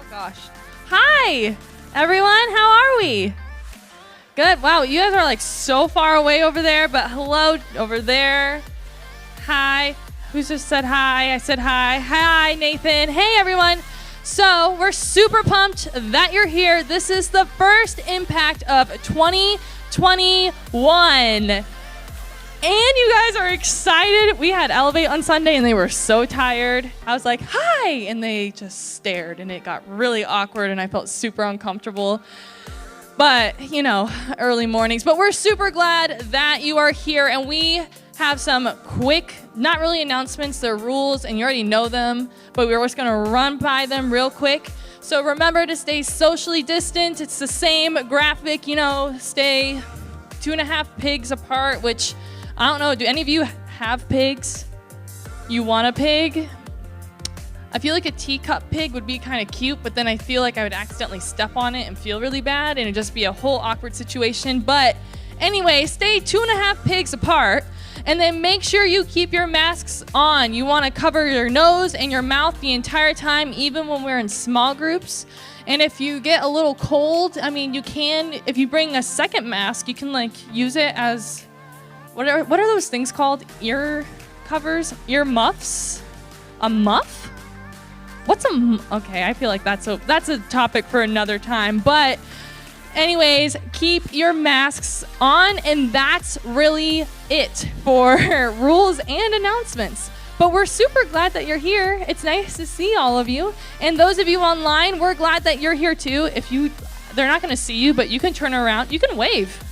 Gosh. Hi, everyone. How are we? Good. Wow, you guys are like so far away over there, but hello over there. Hi. Who just said hi? I said hi. Hi, Nathan. Hey, everyone. So we're super pumped that you're here. This is the first Impact of 2021. And you guys are excited. We had Elevate on Sunday and they were so tired. I was like, hi, and they just stared and it got really awkward and I felt super uncomfortable. But, you know, early mornings. But we're super glad that you are here and we have some quick, not really announcements, they're rules and you already know them, but we're just gonna run by them real quick. So remember to stay socially distant. It's the same graphic, you know, stay 2.5 pigs apart, which I don't know, do any of you have pigs? You want a pig? I feel like a teacup pig would be kind of cute, but then I feel like I would accidentally step on it and feel really bad, and it'd just be a whole awkward situation. But anyway, stay 2.5 pigs apart, and then make sure you keep your masks on. You want to cover your nose and your mouth the entire time, even when we're in small groups. And if you get a little cold, I mean, you can, if you bring a second mask, you can like use it as, what are those things called? Ear covers? Ear muffs? A muff? Okay, I feel like that's a topic for another time. But anyways, keep your masks on, and that's really it for rules and announcements. But we're super glad that you're here. It's nice to see all of you. And those of you online, we're glad that you're here too. They're not gonna see you, but you can turn around, you can wave.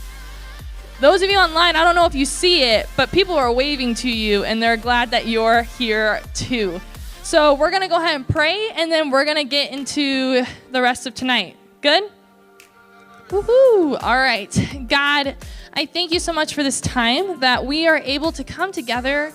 Those of you online, I don't know if you see it, but people are waving to you and they're glad that you're here too. So we're gonna go ahead and pray and then we're gonna get into the rest of tonight. Good? Woohoo! All right. God, I thank you so much for this time that we are able to come together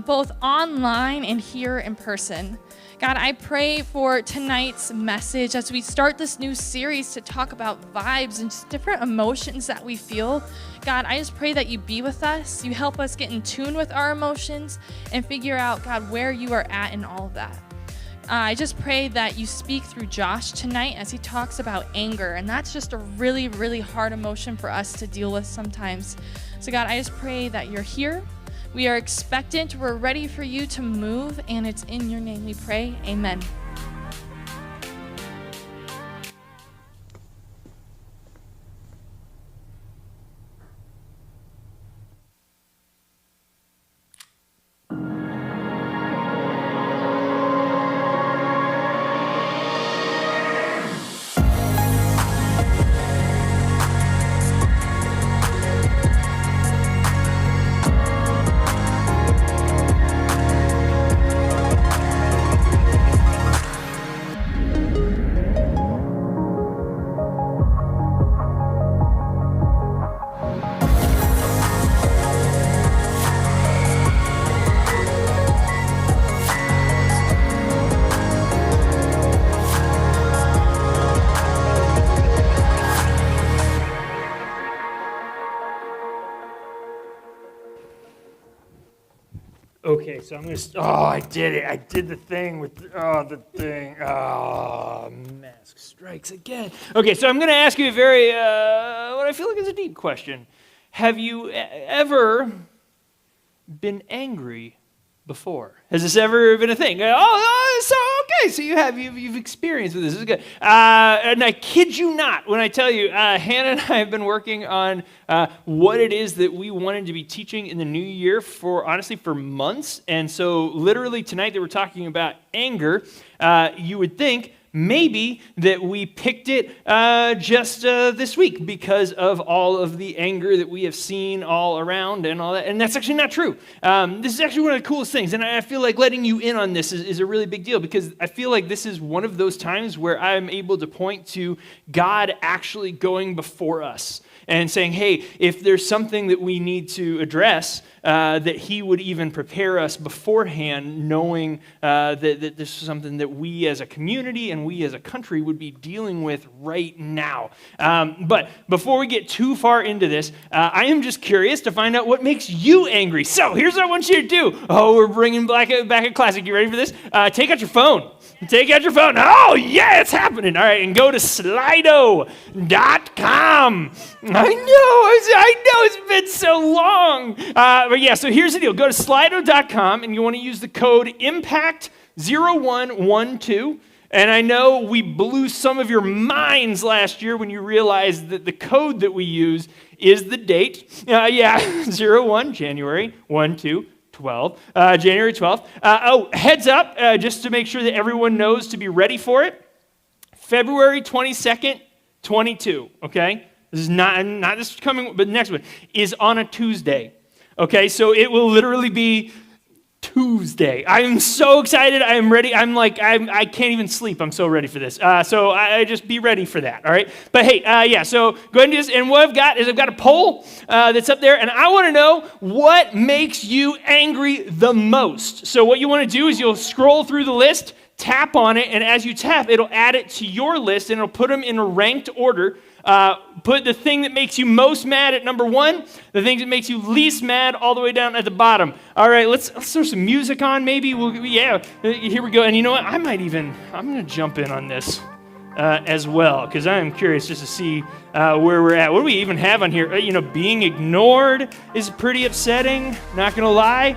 both online and here in person. God, I pray for tonight's message as we start this new series to talk about vibes and just different emotions that we feel. God, I just pray that you be with us. You help us get in tune with our emotions and figure out, God, where you are at in all of that. I just pray that you speak through Josh tonight as he talks about anger. And that's just a really, really hard emotion for us to deal with sometimes. So God, I just pray that you're here. We are expectant. We're ready for you to move. And it's in your name we pray. Amen. Okay, so I'm I did it. I did the thing with, mask strikes again. Okay, so I'm going to ask you a very, what I feel like is a deep question. Have you ever been angry before? Has this ever been a thing? So you've experienced with this. This is good. And I kid you not when I tell you, Hannah and I have been working on what it is that we wanted to be teaching in the new year for months. And so literally tonight that we're talking about anger, you would think maybe that we picked it just this week because of all of the anger that we have seen all around and all that. And that's actually not true. This is actually one of the coolest things. And I feel like letting you in on this is a really big deal because I feel like this is one of those times where I'm able to point to God actually going before us and saying, hey, if there's something that we need to address, that he would even prepare us beforehand, knowing that this is something that we as a community and we as a country would be dealing with right now. But before we get too far into this, I am just curious to find out what makes you angry. So here's what I want you to do. Oh, we're bringing back a classic. You ready for this? Take out your phone. Take out your phone. Oh, yeah, it's happening. All right, and go to Slido.com. I know, it's been so long. But yeah, so here's the deal. Go to Slido.com, and you want to use the code IMPACT0112. And I know we blew some of your minds last year when you realized that the code that we use is the date. 01, January 1, 2, 12, January 12th. Heads up, just to make sure that everyone knows to be ready for it. February 22nd, 22, okay? This is not this coming, but the next one is on a Tuesday, okay? So it will literally be Tuesday. I am so excited. I am ready. I can't even sleep. I'm so ready for this. So I just be ready for that, all right? But hey, so go ahead and do this. And what I've got a poll that's up there, and I want to know what makes you angry the most. So what you want to do is you'll scroll through the list, tap on it, and as you tap, it'll add it to your list, and it'll put them in a ranked order. Put the thing that makes you most mad at number 1, the thing that makes you least mad all the way down at the bottom. All right, let's throw some music on maybe. Here we go. And you know what? I'm going to jump in on this as well, because I am curious just to see where we're at. What do we even have on here? Being ignored is pretty upsetting, not going to lie.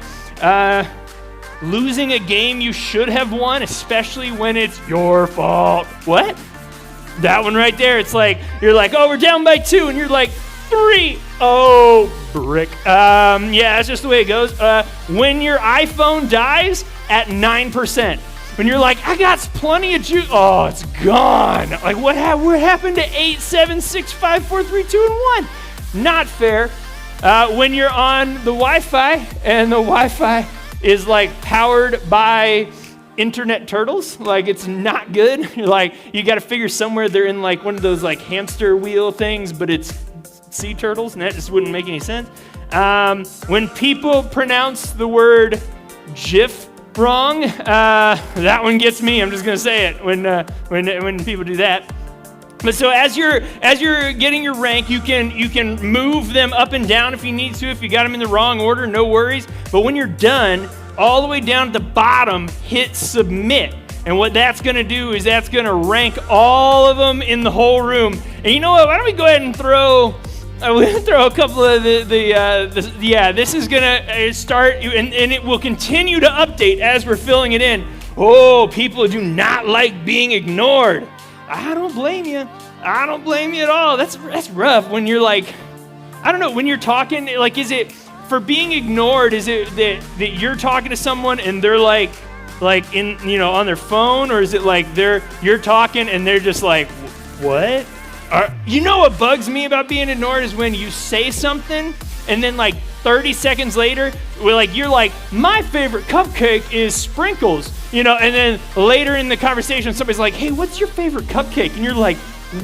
Losing a game you should have won, especially when it's your fault. What? That one right there, it's like, you're like, oh, we're down by 2, and you're like, 3. Oh, brick. That's just the way it goes. When your iPhone dies at 9%, when you're like, I got plenty of juice, oh, it's gone. Like, what happened to 8, 7, 6, 5, 4, 3, 2, and 1? Not fair. When you're on the Wi-Fi, and the Wi-Fi is like powered by internet turtles, like it's not good. You're like, you got to figure somewhere they're in like one of those like hamster wheel things, but it's sea turtles, and that just wouldn't make any sense. When people pronounce the word GIF wrong, that one gets me. I'm just gonna say it when people do that. But so as you're getting your rank, you can move them up and down if you need to. If you got them in the wrong order, no worries. But when you're done, all the way down at the bottom, hit submit. And what that's going to do is that's going to rank all of them in the whole room. And you know what? Why don't we go ahead and throw a couple of this is going to start, and it will continue to update as we're filling it in. Oh, people do not like being ignored. I don't blame you. I don't blame you at all. That's rough when you're like, I don't know, when you're talking, like, is it, for being ignored, is it that you're talking to someone and they're like in, on their phone, or is it like you're talking and they're just like, what? What bugs me about being ignored is when you say something and then like 30 seconds later, you're like, my favorite cupcake is sprinkles, and then later in the conversation, somebody's like, hey, what's your favorite cupcake? And you're like,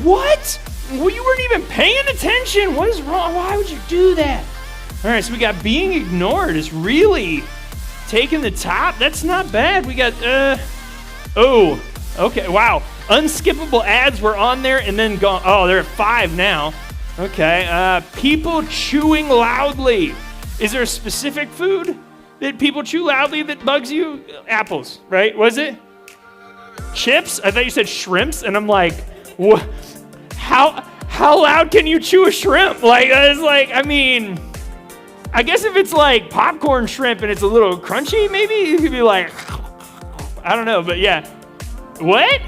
what? Well, you weren't even paying attention. What is wrong? Why would you do that? All right, so we got being ignored is really taking the top. That's not bad. We got, okay, wow. Unskippable ads were on there and then gone. Oh, they're at 5 now. Okay, people chewing loudly. Is there a specific food that people chew loudly that bugs you? Apples, right? Was it? Chips? I thought you said shrimps, and I'm like, what? How loud can you chew a shrimp? I guess if it's like popcorn shrimp and it's a little crunchy, maybe you could be like, I don't know, but yeah. What?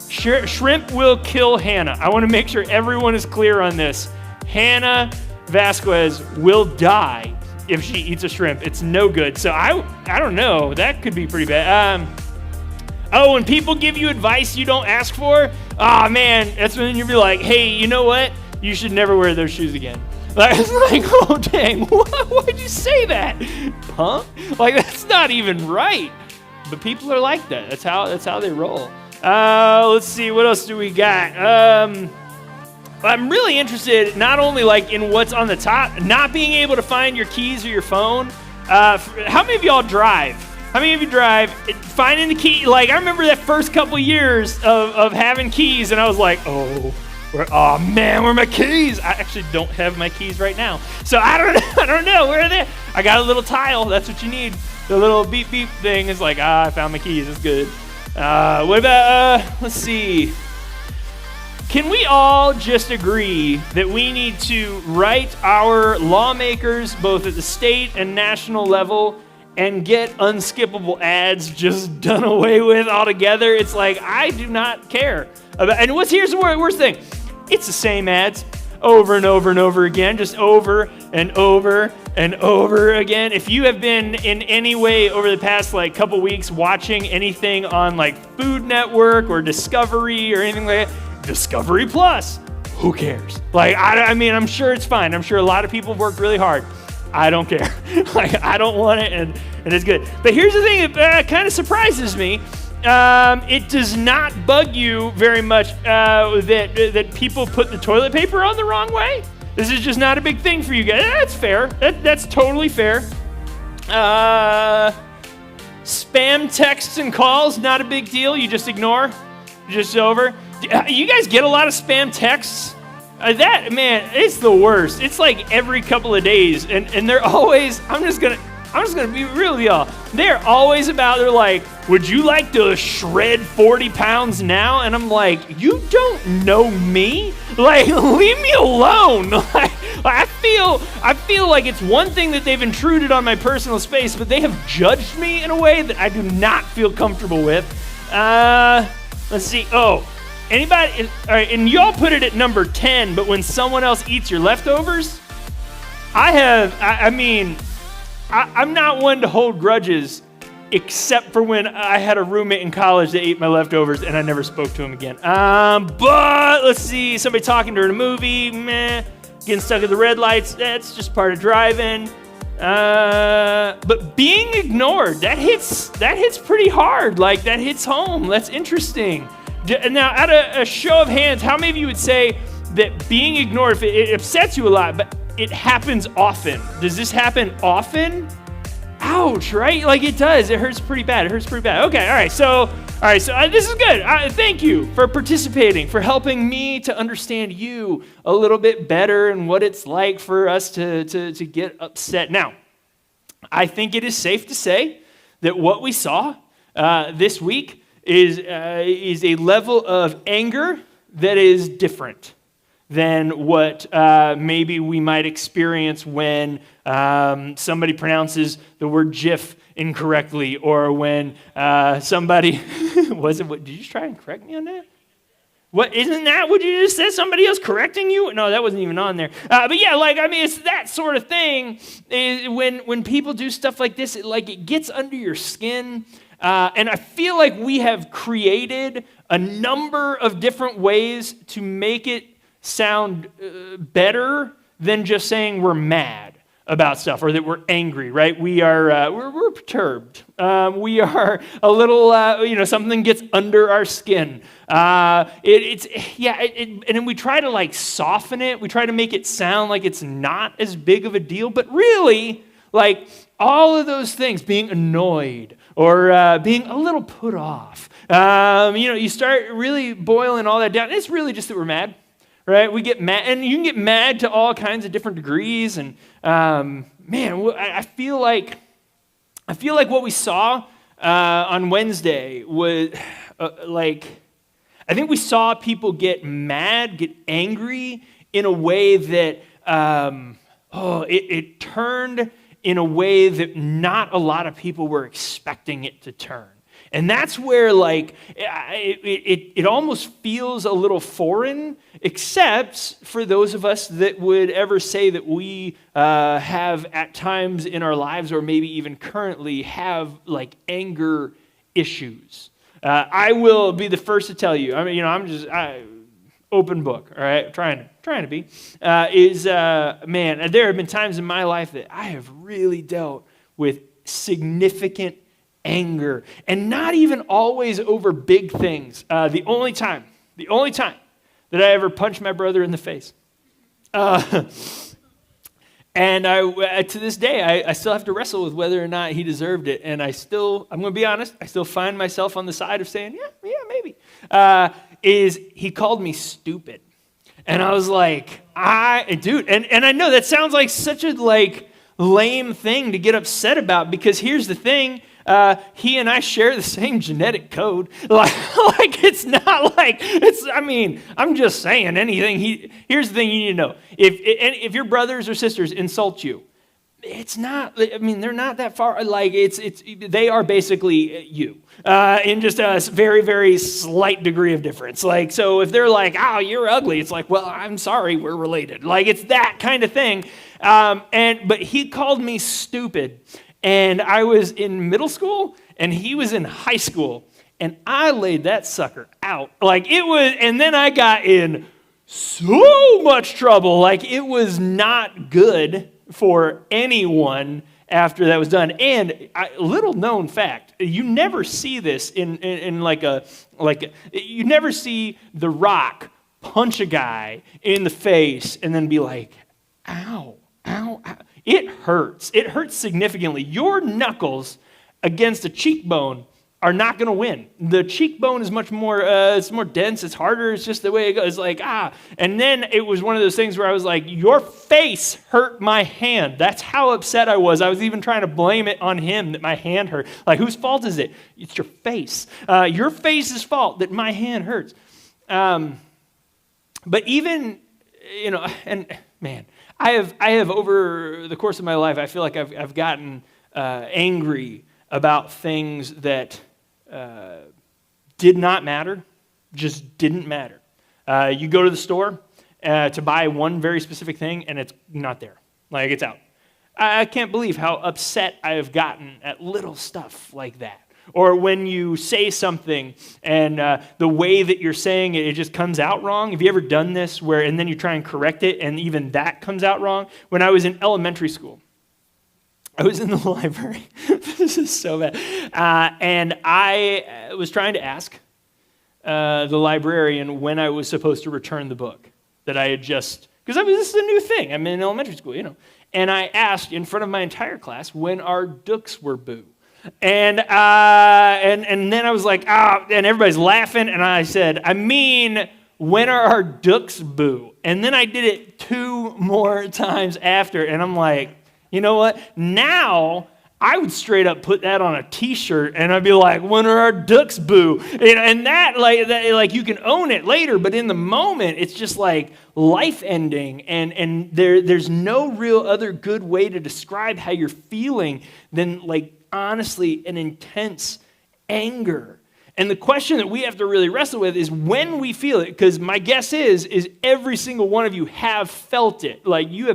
Shrimp will kill Hannah. I want to make sure everyone is clear on this. Hannah Vazquez will die if she eats a shrimp. It's no good. So I don't know. That could be pretty bad. When people give you advice you don't ask for, oh man, that's when you'll be like, hey, you know what? You should never wear those shoes again. It's like, oh dang, why'd you say that? Punk? That's not even right. But people are like that. That's how they roll. Let's see, what else do we got? I'm really interested not only like in what's on the top, not being able to find your keys or your phone. How many of y'all drive? How many of you drive? Finding the key, like I remember that first couple years of having keys, and I was like, oh man, where are my keys? I actually don't have my keys right now, so I don't know where are they. I got a little tile. That's what you need. The little beep beep thing is like, I found my keys. It's good. What about let's see. Can we all just agree that we need to write our lawmakers, both at the state and national level, and get unskippable ads just done away with altogether? It's like, I do not care about, and here's the worst thing. It's the same ads over and over and over again, just over and over and over again. If you have been in any way over the past like couple weeks watching anything on like Food Network or Discovery or anything like that, Discovery Plus, who cares? Like, I mean, I'm sure it's fine. I'm sure a lot of people have worked really hard. I don't care. Like, I don't want it, and it's good. But here's the thing that kind of surprises me. It does not bug you very much that people put the toilet paper on the wrong way. This is just not a big thing for you guys. That's fair. That's totally fair. Spam texts and calls, not a big deal. You just ignore. Just over. You guys get a lot of spam texts? That, man, it's the worst. It's like every couple of days, and they're always, I'm just gonna be real with y'all. They're always about, they're like, would you like to shred 40 pounds now? And I'm like, you don't know me? Like, leave me alone. Like, I feel like it's one thing that they've intruded on my personal space, but they have judged me in a way that I do not feel comfortable with. Let's see. Oh, anybody? All right, and y'all put it at number 10, but when someone else eats your leftovers, I'm not one to hold grudges, except for when I had a roommate in college that ate my leftovers, and I never spoke to him again. But let's see. Somebody talking during a movie, meh. Getting stuck at the red lights, that's just part of driving. But being ignored, that hits pretty hard. Like, that hits home. That's interesting. Now, at a show of hands, how many of you would say that being ignored, if it upsets you a lot, but it happens often? Does this happen often? Ouch, right? Like, it does. It hurts pretty bad. Okay, all right. So this is good. Thank you for participating, for helping me to understand you a little bit better and what it's like for us to get upset. Now, I think it is safe to say that what we saw this week is a level of anger that is different than what maybe we might experience when somebody pronounces the word GIF incorrectly, or when somebody did you just try and correct me on that? What, isn't that what you just said? Somebody else correcting you? No, that wasn't even on there. But yeah, it's that sort of thing. When people do stuff like this, it gets under your skin. And I feel like we have created a number of different ways to make it sound better than just saying we're mad about stuff or that we're angry, right? We are we're perturbed. We are a little something gets under our skin. And then we try to soften it. We try to make it sound like it's not as big of a deal, but really, all of those things, being annoyed or being a little put off, you start really boiling all that down. It's really just that we're mad. Right, we get mad, and you can get mad to all kinds of different degrees. And I feel like what we saw on Wednesday was I think we saw people get mad, get angry in a way that it turned in a way that not a lot of people were expecting it to turn. And that's where, it almost feels a little foreign, except for those of us that would ever say that we have at times in our lives, or maybe even currently, have, anger issues. I will be the first to tell you, I'm just open book, all right? Trying to be. There have been times in my life that I have really dealt with significant anger, and not even always over big things. The only time that I ever punched my brother in the face. And to this day, I still have to wrestle with whether or not he deserved it. And I'm going to be honest, I still find myself on the side of saying, yeah, maybe. He called me stupid. And I was like, dude, and I know that sounds like such a lame thing to get upset about, because here's the thing, he and I share the same genetic code. It's not like, I'm just saying anything. Here's the thing you need to know. If your brothers or sisters insult you, it's not, they're not that far, they are basically you, in just a very, very slight degree of difference. So if they're like, oh, you're ugly, it's like, well, I'm sorry, we're related. It's that kind of thing. But he called me stupid, and I was in middle school, and he was in high school, and I laid that sucker out. And then I got in so much trouble. It was not good for anyone after that was done. And little known fact, you never see this in you never see The Rock punch a guy in the face and then be like, ow, ow, ow. It hurts. It hurts significantly. Your knuckles against a cheekbone are not going to win. The cheekbone is much more, it's more dense, it's harder, it's just the way it goes. It's and then it was one of those things where I was like, your face hurt my hand. That's how upset I was. I was even trying to blame it on him that my hand hurt. Whose fault is it? It's your face. Your face's fault that my hand hurts. But even, and man, I have over the course of my life, I feel like I've gotten angry about things that did not matter, just didn't matter. You go to the store to buy one very specific thing, and it's not there. It's out. I can't believe how upset I have gotten at little stuff like that. Or when you say something, and the way that you're saying it, it just comes out wrong. Have you ever done this and then you try and correct it, and even that comes out wrong? When I was in elementary school, I was in the library. This is so bad. And I was trying to ask the librarian when I was supposed to return the book that I had just, because this is a new thing. I'm in elementary school, And I asked in front of my entire class when our dooks were boo. And then I was like, and everybody's laughing. And I said, when are our dooks boo? And then I did it 2 more times after. And I'm like, you know what? Now I would straight up put that on a T-shirt, and I'd be like, "When are our ducks boo?" And that you can own it later, but in the moment, it's just life ending, and there's no real other good way to describe how you're feeling than honestly an intense anger. And the question that we have to really wrestle with is when we feel it, because my guess is every single one of you have felt it. You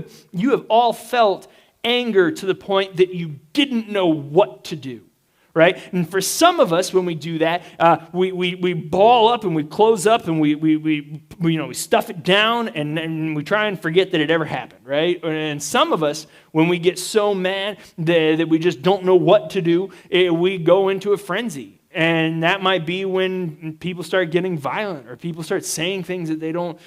have all felt anger to the point that you didn't know what to do, right? And for some of us, when we do that, we ball up and we close up and we stuff it down and we try and forget that it ever happened, right? And some of us, when we get so mad that we just don't know what to do, we go into a frenzy. And that might be when people start getting violent, or people start saying things that they don't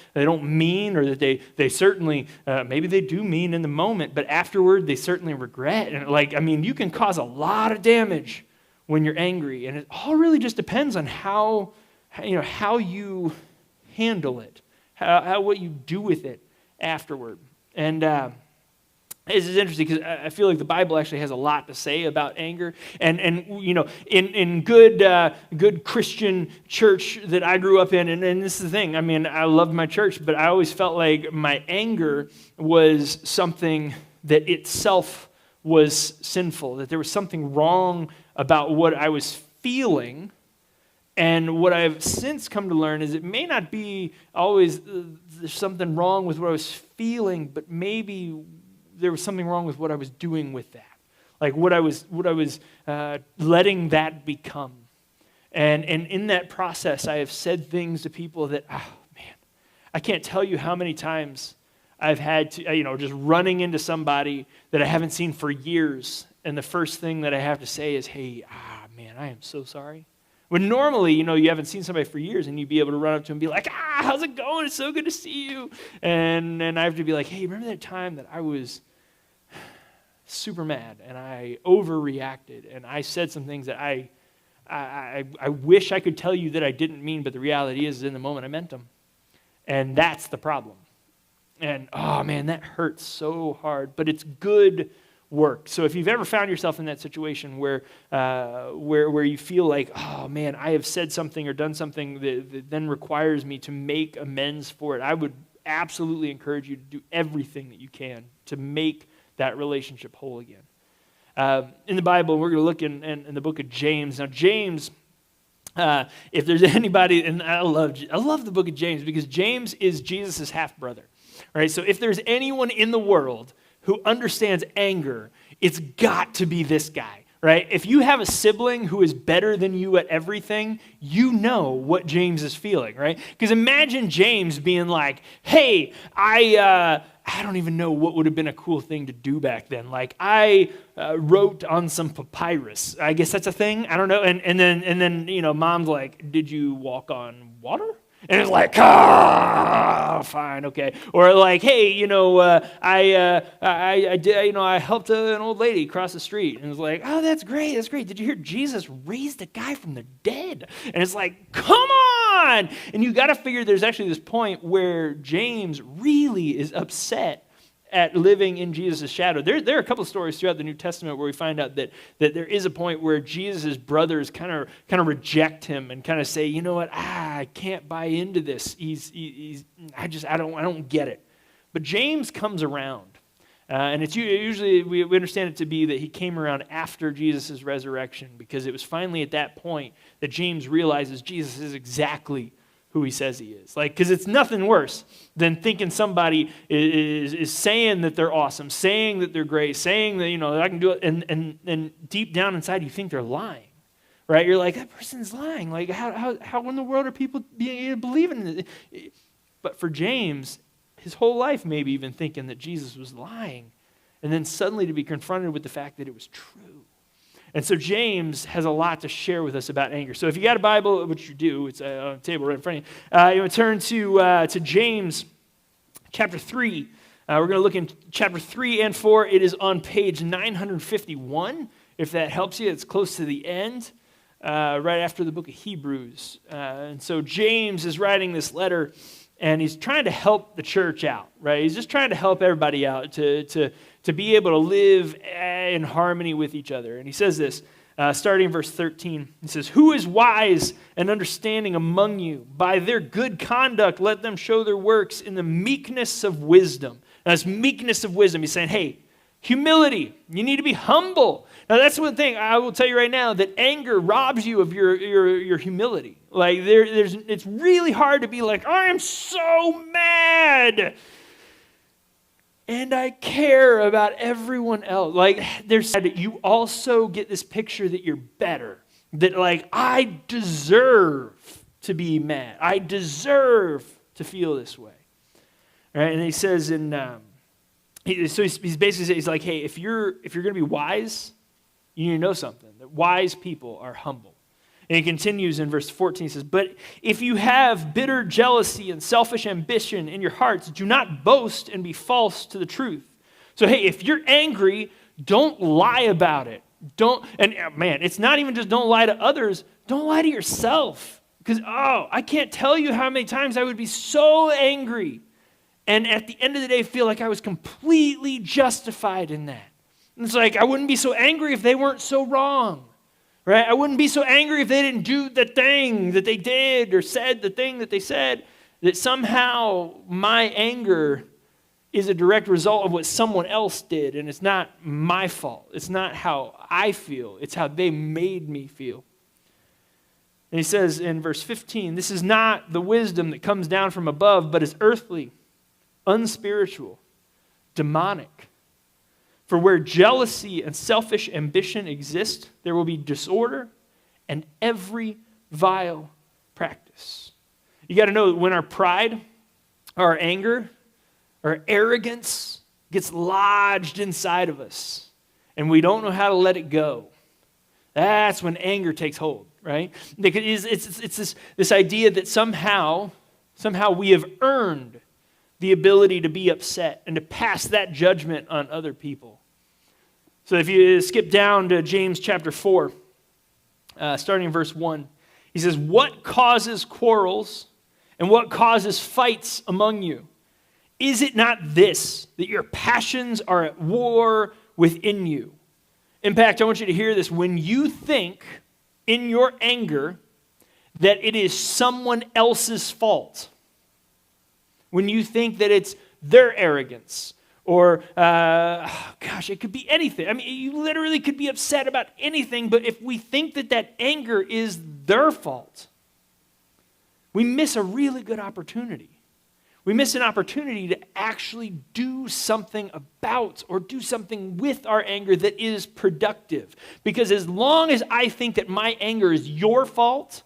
mean, or that they certainly maybe they do mean in the moment, but afterward they certainly regret. And you can cause a lot of damage when you're angry, and it all really just depends on how you handle it, how what you do with it afterward. And this is interesting because I feel like the Bible actually has a lot to say about anger. And in good Christian church that I grew up in, and this is the thing, I loved my church, but I always felt like my anger was something that itself was sinful, that there was something wrong about what I was feeling. And what I've since come to learn is it may not be always there's something wrong with what I was feeling, but maybe there was something wrong with what I was doing with that, what I was letting that become. And in that process, I have said things to people that, I can't tell you how many times I've had to, just running into somebody that I haven't seen for years, and the first thing that I have to say is, hey, I am so sorry. When normally, you haven't seen somebody for years and you'd be able to run up to them and be like, how's it going? It's so good to see you. And I have to be like, hey, remember that time that I was super mad and I overreacted and I said some things that I wish I could tell you that I didn't mean, but the reality is in the moment I meant them. And that's the problem. And, oh man, that hurts so hard, but it's good work. So if you've ever found yourself in that situation where you feel like, oh man, I have said something or done something that then requires me to make amends for it, I would absolutely encourage you to do everything that you can to make that relationship whole again. In the Bible, we're going to look in the book of James. Now, James, if there's anybody, and I love the book of James because James is Jesus' half-brother. Right? So if there's anyone in the world who understands anger, it's got to be this guy. Right? If you have a sibling who is better than you at everything, you know what James is feeling, right? Because imagine James being like, hey, I don't even know what would have been a cool thing to do back then. Like I wrote on some papyrus. I guess that's a thing. I don't know. And then mom's like, did you walk on water? And it's like, fine, okay. Or like, hey, I helped an old lady cross the street. And it's like, oh, that's great. Did you hear Jesus raised a guy from the dead? And it's like, come on! And you got to figure there's actually this point where James really is upset at living in Jesus' shadow. There are a couple of stories throughout the New Testament where we find out that there is a point where Jesus' brothers kind of reject him and kind of say, you know what, I can't buy into this. I don't get it. But James comes around, and it's usually we understand it to be that he came around after Jesus' resurrection because it was finally at that point that James realizes Jesus is exactly who he says he is. Because it's nothing worse than thinking somebody is saying that they're awesome, saying that they're great, saying that, I can do it, and deep down inside you think they're lying, right? You're like, that person's lying. Like, how in the world are people being believing in it? But for James, his whole life maybe even thinking that Jesus was lying, and then suddenly to be confronted with the fact that it was true. And so James has a lot to share with us about anger. So if you got a Bible, which you do, it's on the table right in front of you. Turn to James chapter 3. We're going to look in chapter 3 and 4. It is on page 951. If that helps you, it's close to the end, right after the book of Hebrews. And so James is writing this letter, and he's trying to help the church out, right? He's just trying to help everybody out to be able to live in harmony with each other. And he says this, starting in verse 13. He says, who is wise and understanding among you? By their good conduct, let them show their works in the meekness of wisdom. Now, this meekness of wisdom, he's saying, hey, humility. You need to be humble. Now, that's one thing I will tell you right now, that anger robs you of your humility. Like, it's really hard to be like, I am so mad, and I care about everyone else. Like, you also get this picture that you're better. That, like, I deserve to be mad. I deserve to feel this way. Right? And he says he's basically saying, he's like, hey, if you're going to be wise, you need to know something. That wise people are humble. And he continues in verse 14, he says, but if you have bitter jealousy and selfish ambition in your hearts, do not boast and be false to the truth. So, hey, if you're angry, don't lie about it. It's not even just don't lie to others, don't lie to yourself. Because, I can't tell you how many times I would be so angry, and at the end of the day feel like I was completely justified in that. And it's like, I wouldn't be so angry if they weren't so wrong. Right? I wouldn't be so angry if they didn't do the thing that they did or said the thing that they said, that somehow my anger is a direct result of what someone else did, and it's not my fault. It's not how I feel. It's how they made me feel. And he says in verse 15, this is not the wisdom that comes down from above, but is earthly, unspiritual, demonic. For where jealousy and selfish ambition exist, there will be disorder and every vile practice. You got to know that when our pride, our anger, our arrogance gets lodged inside of us and we don't know how to let it go, that's when anger takes hold. right? It's this idea that somehow we have earned the ability to be upset and to pass that judgment on other people. So if you skip down to James chapter 4, starting in verse 1, he says, "What causes quarrels and what causes fights among you? Is it not this, that your passions are at war within you?" Impact, I want you to hear this. When you think in your anger that it is someone else's fault, when you think that it's their arrogance, or, it could be anything. I mean, you literally could be upset about anything, but if we think that that anger is their fault, we miss a really good opportunity. We miss an opportunity to actually do something about or do something with our anger that is productive. Because as long as I think that my anger is your fault,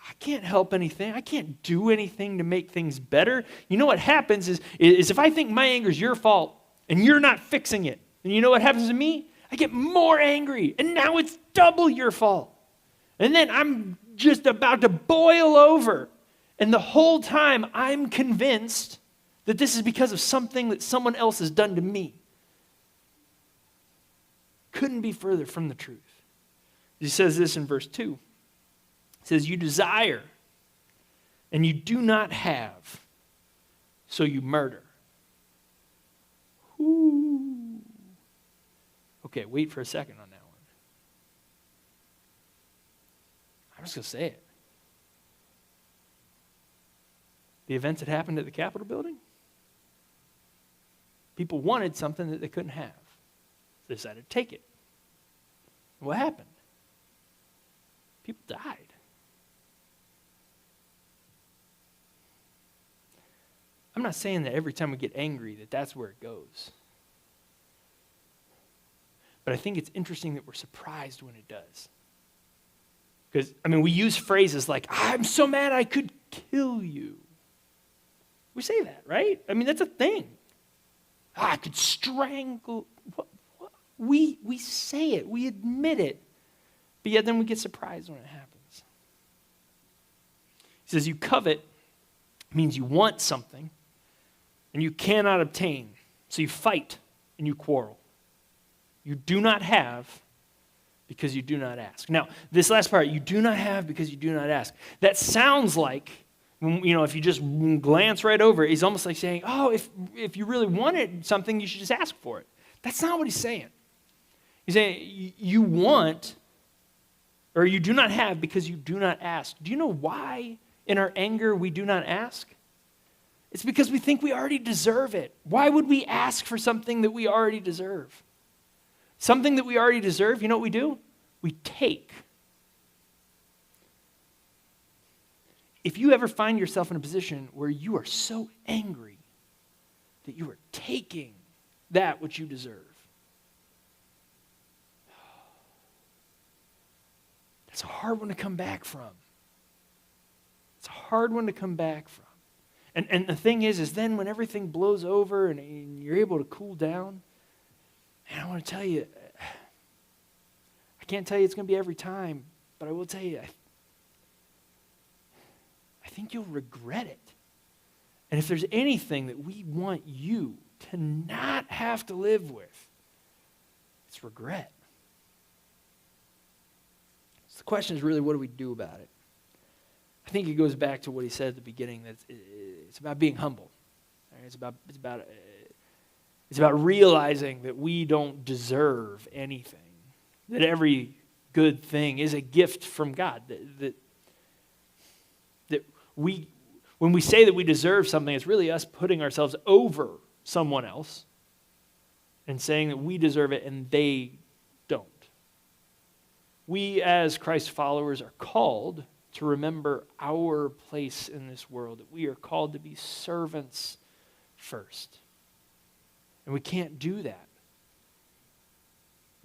I can't help anything. I can't do anything to make things better. You know what happens is if I think my anger is your fault and you're not fixing it, and you know what happens to me? I get more angry, and now it's double your fault. And then I'm just about to boil over. And the whole time, I'm convinced that this is because of something that someone else has done to me. Couldn't be further from the truth. He says this in verse 2. He says, "You desire, and you do not have, so you murder." Ooh. Okay, wait for a second on that one. I'm just going to say it. The events that happened at the Capitol building, people wanted something that they couldn't have. So they decided to take it. And what happened? People died. I'm not saying that every time we get angry that that's where it goes. But I think it's interesting that we're surprised when it does. Because, we use phrases like, "I'm so mad I could kill you." We say that, right? That's a thing. I could strangle. What? We say it. We admit it. But yet then we get surprised when it happens. He says, "You covet" means you want something and you cannot obtain. So you fight and you quarrel. You do not have because you do not ask. Now, this last part, you do not have because you do not ask. That sounds like, if you just glance right over it, he's almost like saying, if you really wanted something, you should just ask for it. That's not what he's saying. He's saying you want, or you do not have because you do not ask. Do you know why in our anger we do not ask? It's because we think we already deserve it. Why would we ask for something that we already deserve? Something that we already deserve, you know what we do? We take. If you ever find yourself in a position where you are so angry that you are taking that which you deserve, that's a hard one to come back from. It's a hard one to come back from. And the thing is then when everything blows over and you're able to cool down, and I want to tell you, I can't tell you it's going to be every time, but I will tell you, I think you'll regret it. And if there's anything that we want you to not have to live with, it's regret. So the question is really, what do we do about it? I think it goes back to what he said at the beginning, that it's about being humble. Right? It's about realizing that we don't deserve anything, that every good thing is a gift from God, that when we say that we deserve something, it's really us putting ourselves over someone else and saying that we deserve it and they don't. We as Christ followers are called to remember our place in this world, that we are called to be servants first. And we can't do that.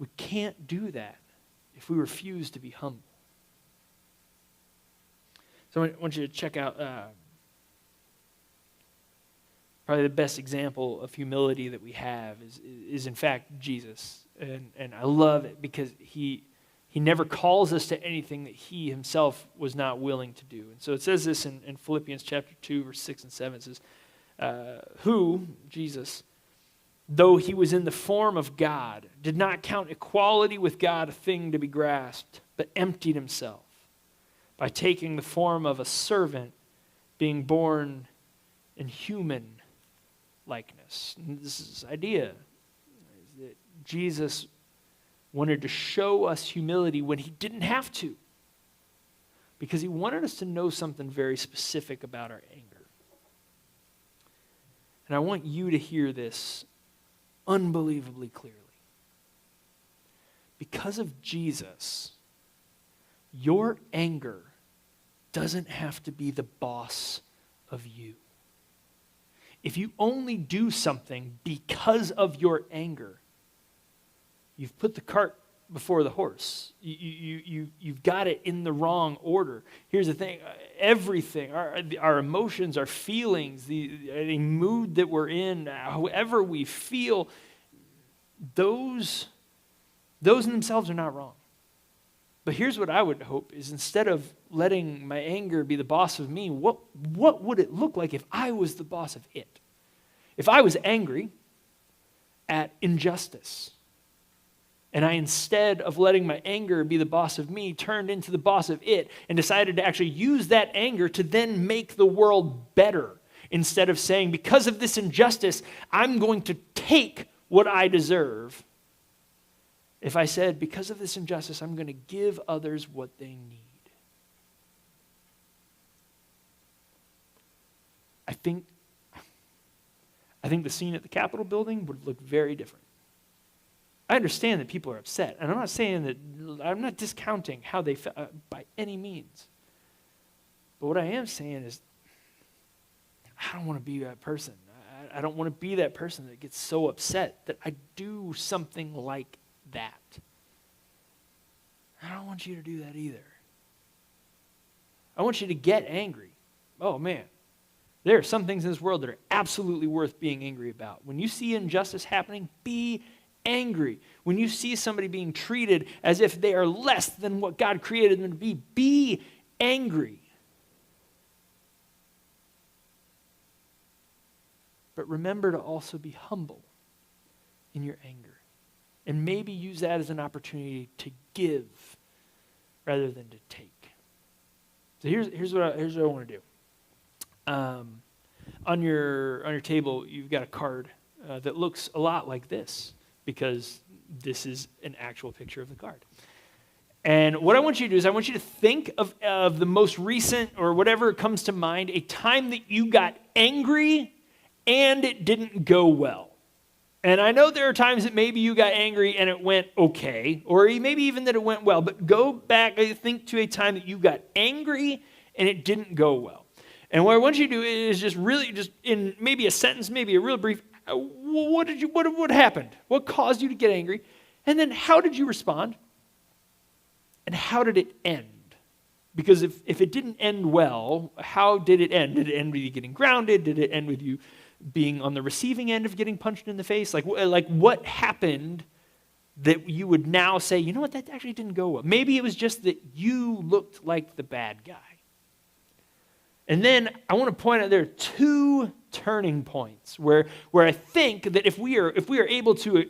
We can't do that if we refuse to be humble. So I want you to check out probably the best example of humility that we have is in fact Jesus. And I love it because he He never calls us to anything that he himself was not willing to do. And so it says this in Philippians chapter 2, verse 6 and 7. It says, who, Jesus, though he was in the form of God, did not count equality with God a thing to be grasped, but emptied himself by taking the form of a servant, being born in human likeness. And this is this idea that Jesus wanted to show us humility when he didn't have to, because he wanted us to know something very specific about our anger. And I want you to hear this unbelievably clearly. Because of Jesus, your anger doesn't have to be the boss of you. If you only do something because of your anger, you've put the cart before the horse. You've got it in the wrong order. Here's the thing. Everything, our emotions, our feelings, the mood that we're in, however we feel, those in themselves are not wrong. But here's what I would hope is, instead of letting my anger be the boss of me, what would it look like if I was the boss of it? If I was angry at injustice, and I, instead of letting my anger be the boss of me, turned into the boss of it and decided to actually use that anger to then make the world better, instead of saying, because of this injustice, I'm going to take what I deserve. If I said, because of this injustice, I'm going to give others what they need. I think the scene at the Capitol building would look very different. I understand that people are upset, and I'm not saying that, I'm not discounting how they felt by any means. But what I am saying is, I don't want to be that person. I don't want to be that person that gets so upset that I do something like that. I don't want you to do that either. I want you to get angry. Oh man, there are some things in this world that are absolutely worth being angry about. When you see injustice happening, be angry. When you see somebody being treated as if they are less than what God created them to be angry. But remember to also be humble in your anger. And maybe use that as an opportunity to give rather than to take. So here's what I want to do. On your table, you've got a card that looks a lot like this, because this is an actual picture of the card. And what I want you to do is I want you to think of the most recent, or whatever comes to mind, a time that you got angry and it didn't go well. And I know there are times that maybe you got angry and it went okay, or maybe even that it went well, but go back and think to a time that you got angry and it didn't go well. And what I want you to do is just in maybe a sentence, maybe a real brief, what happened? What caused you to get angry? And then how did you respond? And how did it end? Because if it didn't end well, how did it end? Did it end with you getting grounded? Did it end with you being on the receiving end of getting punched in the face? Like what happened that you would now say, you know what, that actually didn't go well? Maybe it was just that you looked like the bad guy. And then I want to point out there are two turning points where I think that if we are able to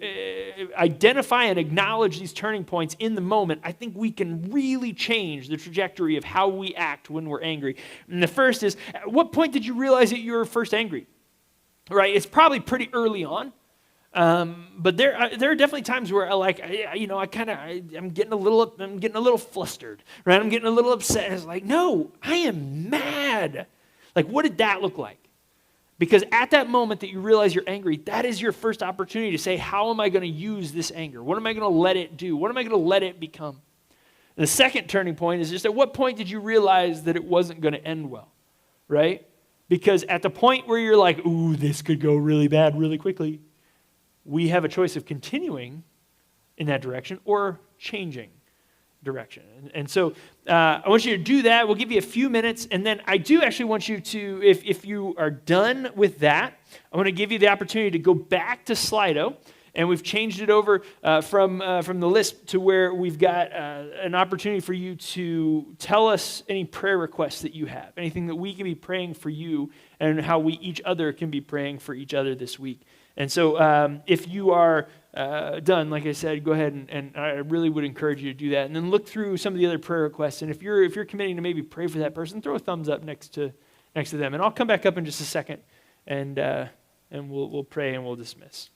identify and acknowledge these turning points in the moment, I think we can really change the trajectory of how we act when we're angry. And the first is, at what point did you realize that you were first angry? Right? It's probably pretty early on. But there are definitely times where I'm getting a little flustered, right? I'm getting a little upset. And it's like, no, I am mad. Like, what did that look like? Because at that moment that you realize you're angry, that is your first opportunity to say, how am I going to use this anger? What am I going to let it do? What am I going to let it become? And the second turning point is just, at what point did you realize that it wasn't going to end well, right? Because at the point where you're like, ooh, this could go really bad really quickly, we have a choice of continuing in that direction or changing direction. And so I want you to do that. We'll give you a few minutes, and then I do actually want you to, if you are done with that, I want to give you the opportunity to go back to Slido, And we've changed it over from the list to where we've got an opportunity for you to tell us any prayer requests that you have, anything that we can be praying for you, and how we each other can be praying for each other this week. And so if you are done, like I said, go ahead and I really would encourage you to do that. And then look through some of the other prayer requests. And if you're committing to maybe pray for that person, throw a thumbs up next to them. And I'll come back up in just a second, and we'll pray and we'll dismiss.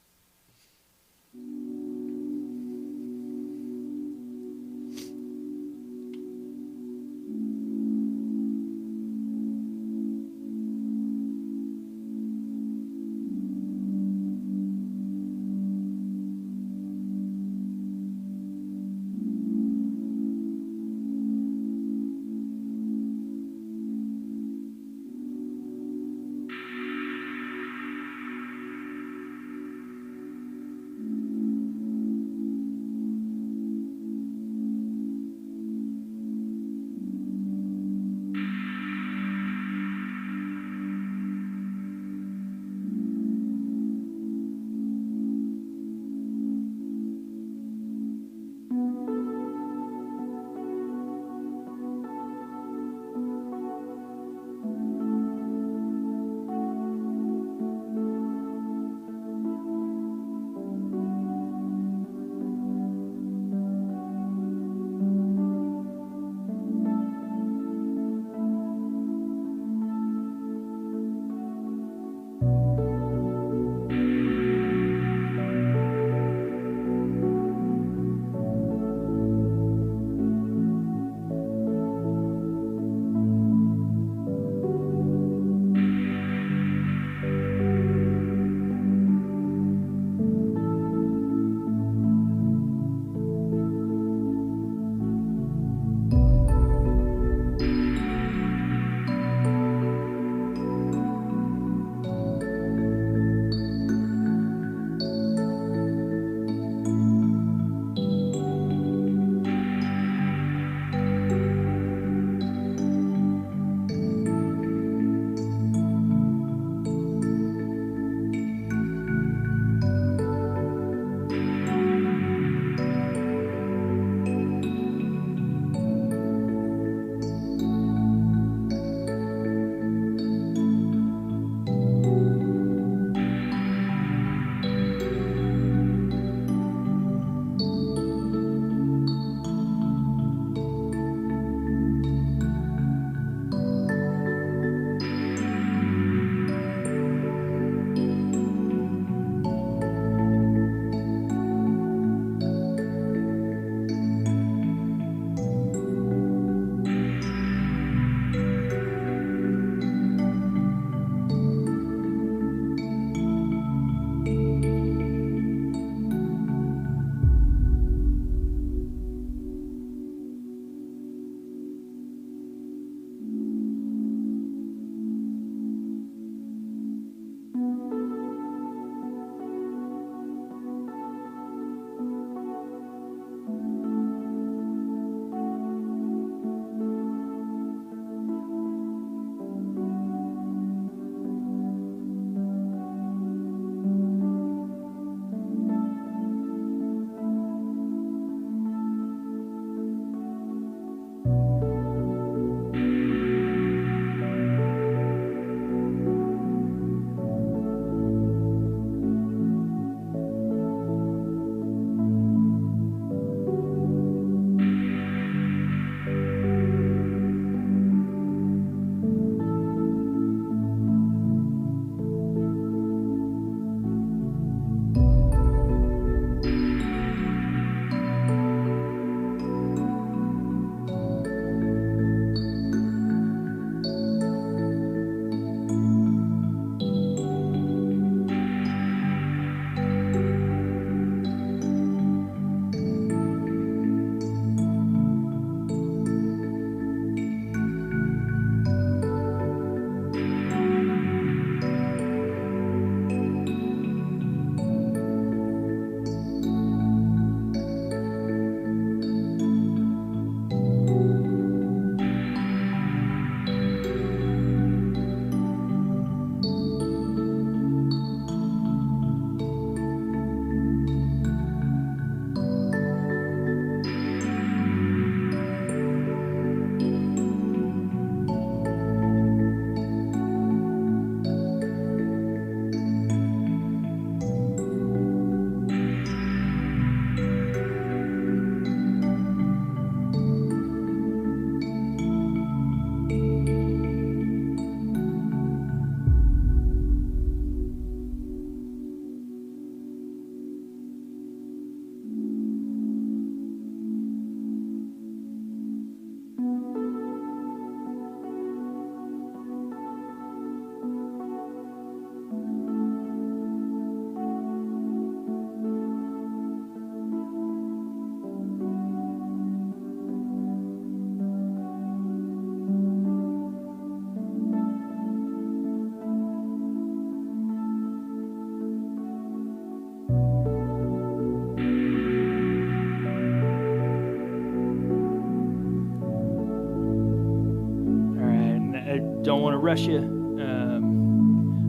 I don't want to rush you.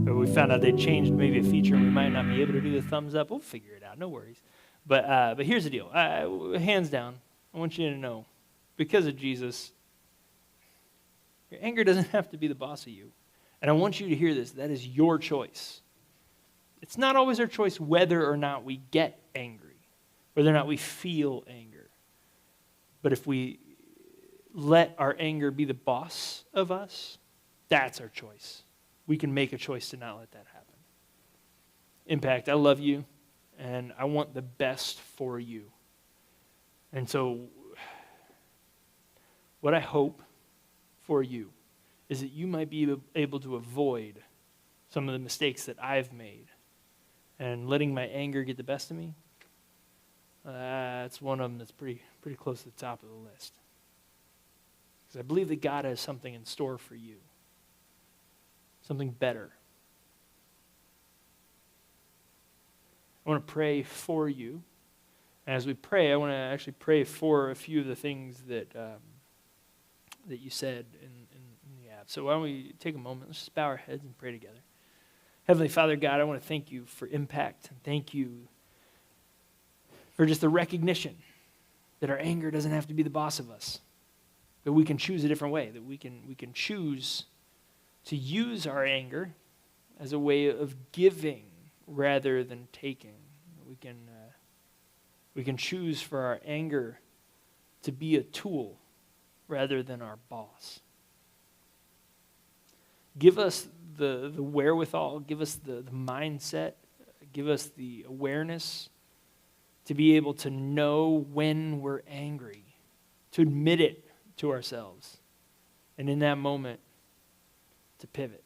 Or we found out they changed maybe a feature and we might not be able to do the thumbs up. We'll figure it out, no worries. But here's the deal. Hands down, I want you to know, because of Jesus, your anger doesn't have to be the boss of you. And I want you to hear this. That is your choice. It's not always our choice whether or not we get angry, whether or not we feel anger. But if we let our anger be the boss of us, that's our choice. We can make a choice to not let that happen. Impact, I love you, and I want the best for you. And so what I hope for you is that you might be able to avoid some of the mistakes that I've made. And letting my anger get the best of me, that's one of them that's pretty close to the top of the list. Because I believe that God has something in store for you. Something better. I want to pray for you. And as we pray, I want to actually pray for a few of the things that you said in the app. So why don't we take a moment, let's just bow our heads and pray together. Heavenly Father, God, I want to thank you for Impact, and thank you for just the recognition that our anger doesn't have to be the boss of us, that we can choose a different way, that we can choose to use our anger as a way of giving rather than taking. We can choose for our anger to be a tool rather than our boss. Give us the wherewithal, give us the mindset, give us the awareness to be able to know when we're angry, to admit it to ourselves, and in that moment, to pivot,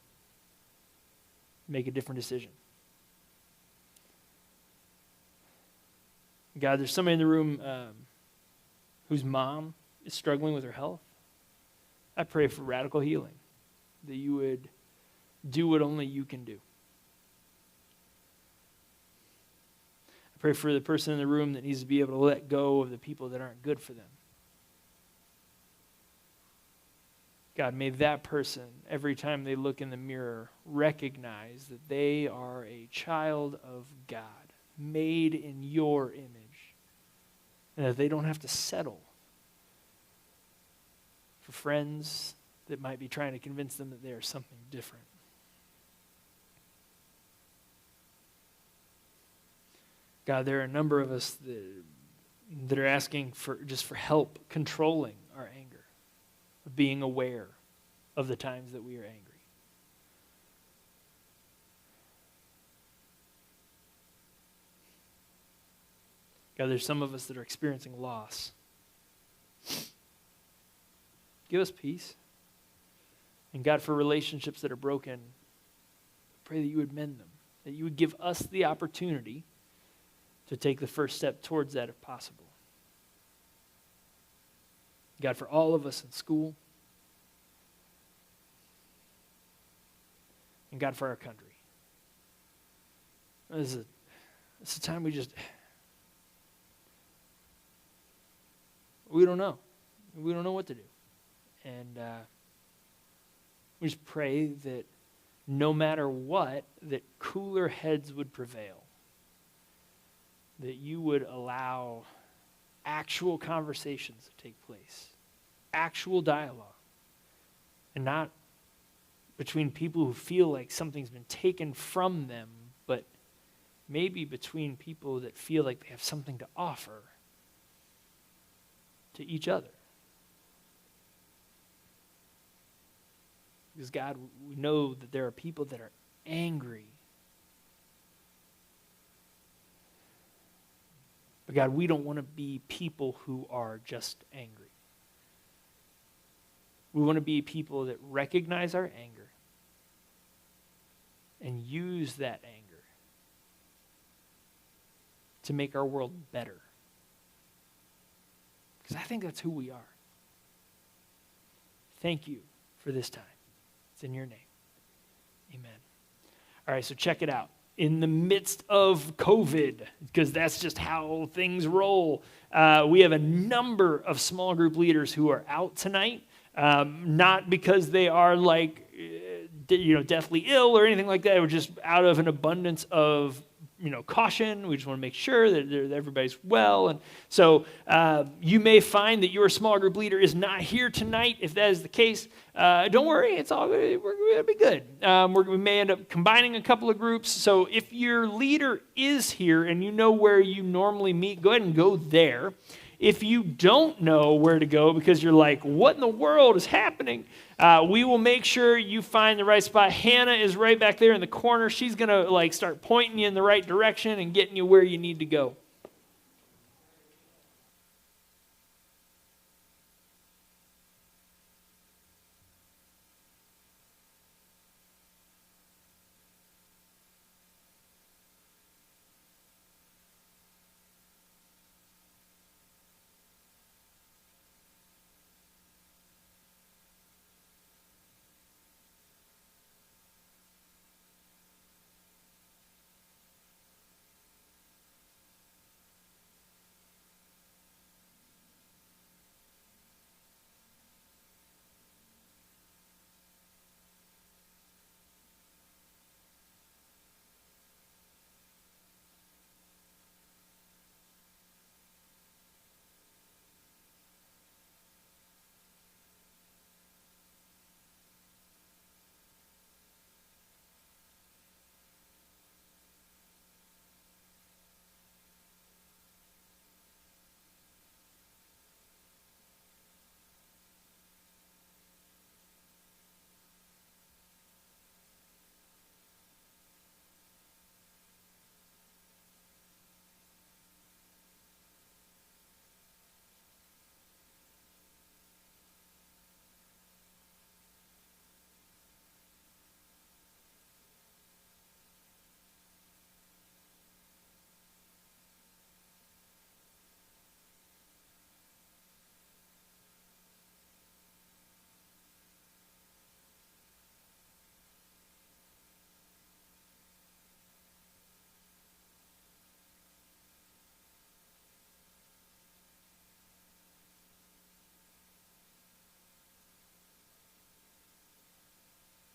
make a different decision. God, there's somebody in the room whose mom is struggling with her health. I pray for radical healing, that you would do what only you can do. I pray for the person in the room that needs to be able to let go of the people that aren't good for them. God, may that person, every time they look in the mirror, recognize that they are a child of God, made in your image, and that they don't have to settle for friends that might be trying to convince them that they are something different. God, there are a number of us that are asking for help controlling our anger, of being aware of the times that we are angry. God, there's some of us that are experiencing loss. Give us peace. And God, for relationships that are broken, pray that you would mend them, that you would give us the opportunity to take the first step towards that if possible. God, for all of us in school, and God, for our country. It's a time we don't know. We don't know what to do. And we just pray that no matter what, that cooler heads would prevail. That you would allow actual conversations to take place, actual dialogue, and not between people who feel like something's been taken from them, but maybe between people that feel like they have something to offer to each other. Because God, we know that there are people that are angry. But God, we don't want to be people who are just angry. We want to be people that recognize our anger and use that anger to make our world better. Because I think that's who we are. Thank you for this time. It's in your name. Amen. All right, so check it out. In the midst of COVID, because that's just how things roll, we have a number of small group leaders who are out tonight. not because they are like, deathly ill or anything like that. It was just out of an abundance of caution. We just want to make sure that everybody's well. And so you may find that your small group leader is not here tonight. If that is the case, don't worry. It's all good. We're going to be good. We may end up combining a couple of groups. So if your leader is here and you know where you normally meet, go ahead and go there. If you don't know where to go because you're like, what in the world is happening? We will make sure you find the right spot. Hannah is right back there in the corner. She's going to start pointing you in the right direction and getting you where you need to go.